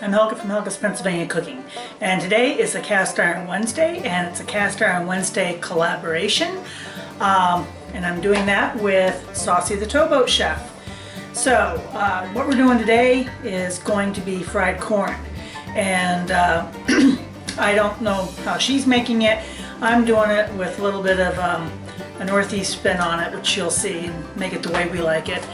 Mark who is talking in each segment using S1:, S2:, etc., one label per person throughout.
S1: I'm Helga from Helga's Pennsylvania Cooking, and today is a Cast Iron Wednesday, and it's a Cast Iron Wednesday collaboration, and I'm doing that with Saute the Towboat Chef. So what we're doing today is going to be fried corn, and I don't know how she's making it. I'm doing it with a little bit of a Northeast spin on it, which you'll see, and make it the way we like it.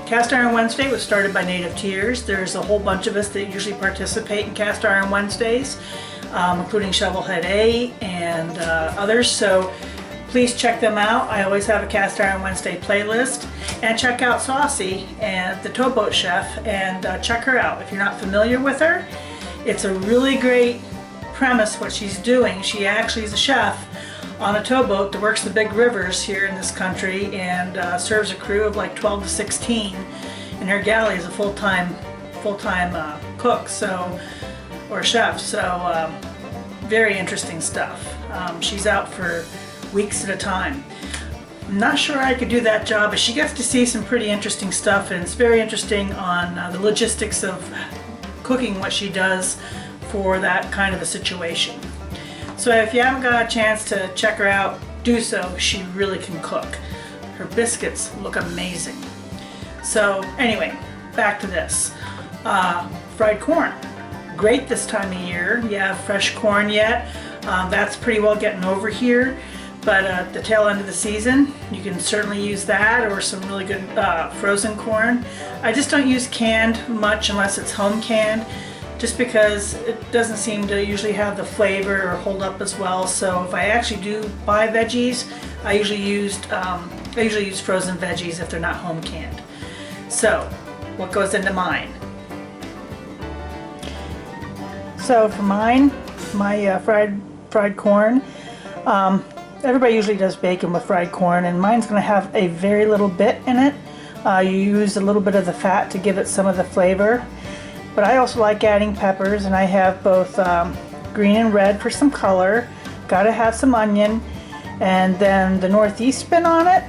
S1: Cast Iron Wednesday was started by native tears. There's a whole bunch of us that usually participate in Cast Iron Wednesdays, including Shovelhead A and others, so please check them out. I always have a Cast Iron Wednesday playlist, and check out Saute and the Towboat Chef, and check her out if you're not familiar with her. It's a really great premise what she's doing. She actually is a chef on a towboat that works the big rivers here in this country, and serves a crew of like 12 to 16, and her galley is a full-time cook, so, or chef, so very interesting stuff. She's out for weeks at a time. I'm not sure I could do that job, but she gets to see some pretty interesting stuff, and it's very interesting on the logistics of cooking what she does for that kind of a situation. So if you haven't got a chance to check her out, do so. She really can cook. Her biscuits look amazing. So anyway, back to this. Fried corn. Great this time of year. You have fresh corn yet. That's pretty well getting over here. But at the tail end of the season, you can certainly use that, or some really good frozen corn. I just don't use canned much unless it's home canned, just because it doesn't seem to usually have the flavor or hold up as well. So if I actually do buy veggies, I usually use frozen veggies if they're not home canned. So what goes into mine? So for mine, my fried corn, everybody usually does bacon with fried corn, and mine's going to have a very little bit in it. You use a little bit of the fat to give it some of the flavor. But I also like adding peppers, and I have both green and red for some color. Gotta have some onion, and then the Northeast spin on it,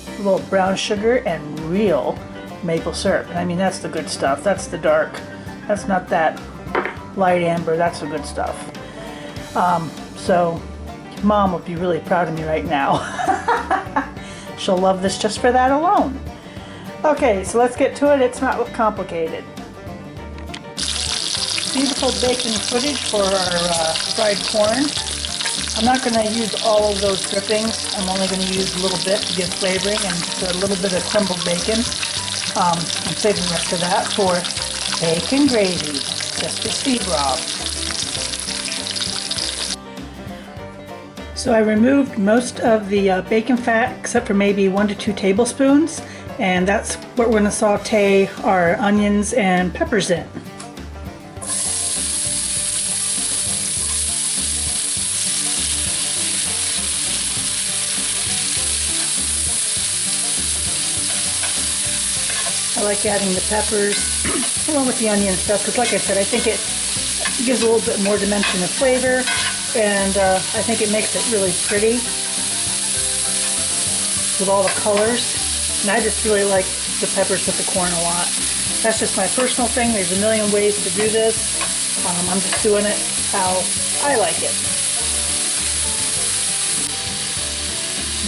S1: a little brown sugar and real maple syrup. And I mean, that's the good stuff. That's the dark. That's not that light amber. That's the good stuff. So Mom would be really proud of me right now. She'll love this just for that alone. Okay, so let's get to it. It's not complicated. Beautiful bacon footage for our fried corn. I'm not going to use all of those drippings. I'm only going to use a little bit to give flavoring, and just a little bit of crumbled bacon. I'm saving the rest of that for bacon gravy, just for Steve Rob. So I removed most of the bacon fat, except for maybe 1 to 2 tablespoons, and that's what we're going to saute our onions and peppers in. I like adding the peppers along with the onion stuff, because like I said, I think it gives a little bit more dimension of flavor, and I think it makes it really pretty with all the colors. And I just really like the peppers with the corn a lot. That's just my personal thing. There's a million ways to do this. I'm just doing it how I like it.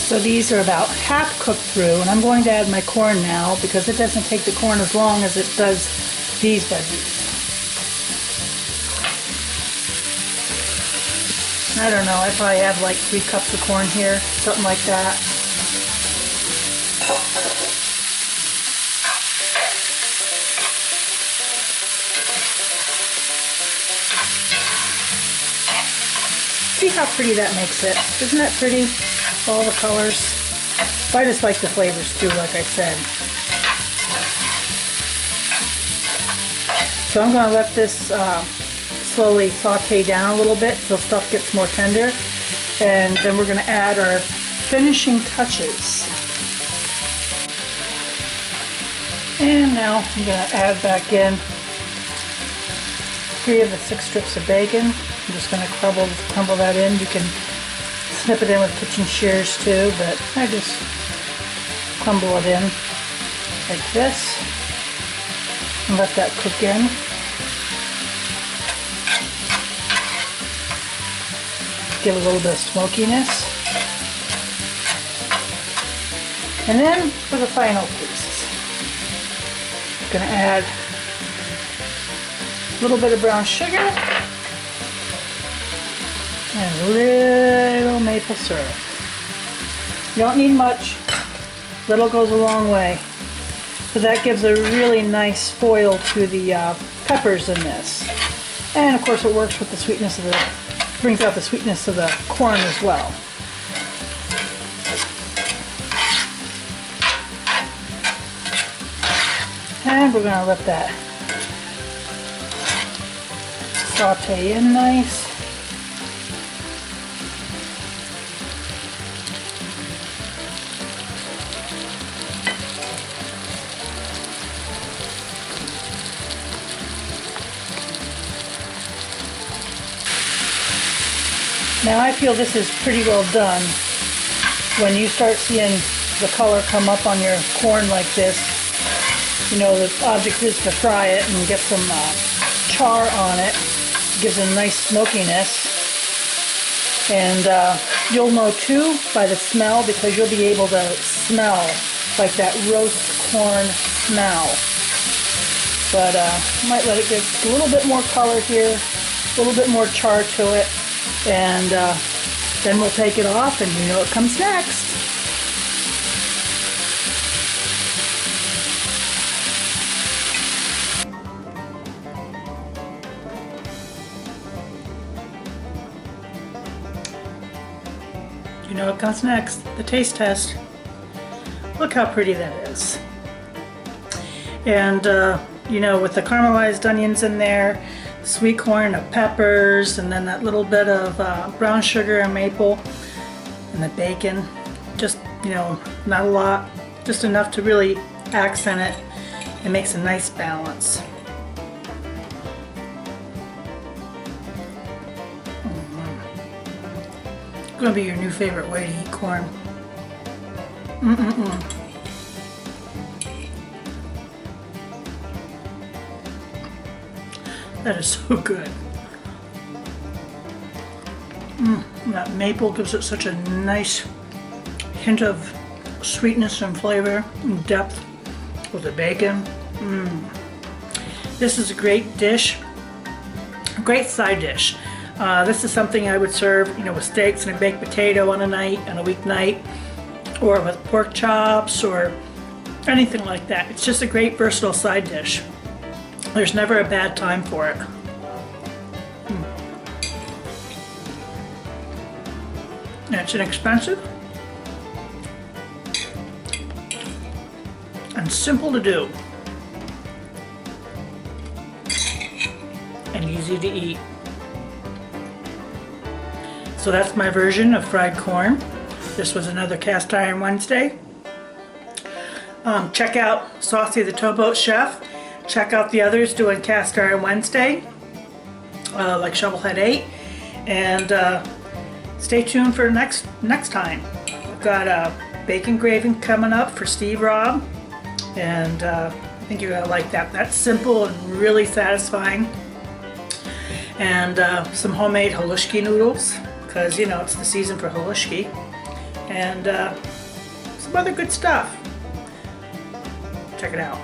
S1: So these are about half cooked through, and I'm going to add my corn now because it doesn't take the corn as long as it does these veggies. I don't know, I probably have like 3 cups of corn here, something like that. See how pretty that makes it? Isn't that pretty? All the colors. I just like the flavors too, like I said. So I'm going to let this slowly saute down a little bit so stuff gets more tender, and then we're going to add our finishing touches. And now I'm going to add back in 3 of the 6 strips of bacon. I'm just going to crumble that in. You can snip it in with kitchen shears too, but I just crumble it in like this and let that cook in. give it a little bit of smokiness. And then for the final piece, I'm going to add a little bit of brown sugar and a little maple syrup. You don't need much. Little goes a long way. So that gives a really nice foil to the peppers in this. And of course it works with the sweetness of brings out the sweetness of the corn as well. And we're going to let that saute in nice. Now I feel this is pretty well done. When you start seeing the color come up on your corn like this, you know the object is to fry it and get some char on it. It gives a nice smokiness. And you'll know too by the smell, because you'll be able to smell like that roast corn smell. But might let it get a little bit more color here, a little bit more char to it. And then we'll take it off, and you know what comes next. You know what comes next, the taste test. Look how pretty that is. And you know, with the caramelized onions in there, sweet corn, the peppers, and then that little bit of brown sugar and maple, and the bacon. Just, you know, not a lot, just enough to really accent it. It makes a nice balance. It's gonna be your new favorite way to eat corn. That is so good. That maple gives it such a nice hint of sweetness and flavor and depth with the bacon. This is a great dish, a great side dish. This is something I would serve, you know, with steaks and a baked potato on a weeknight, or with pork chops or anything like that. It's just a great versatile side dish. There's never a bad time for it. And it's inexpensive and simple to do and easy to eat. So that's my version of fried corn. This was another Cast Iron Wednesday. Check out Saute the Towboat Chef. Check out the others doing Cast Iron Wednesday, like Shovelhead 8, and stay tuned for next time. We've got a bacon gravy coming up for Steve Rob, and I think you're gonna like that. That's simple and really satisfying. And some homemade halushki noodles, because you know it's the season for halushki, and some other good stuff. Check it out.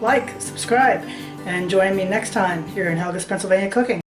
S1: Like, subscribe, and join me next time here in Helga's Pennsylvania Cooking.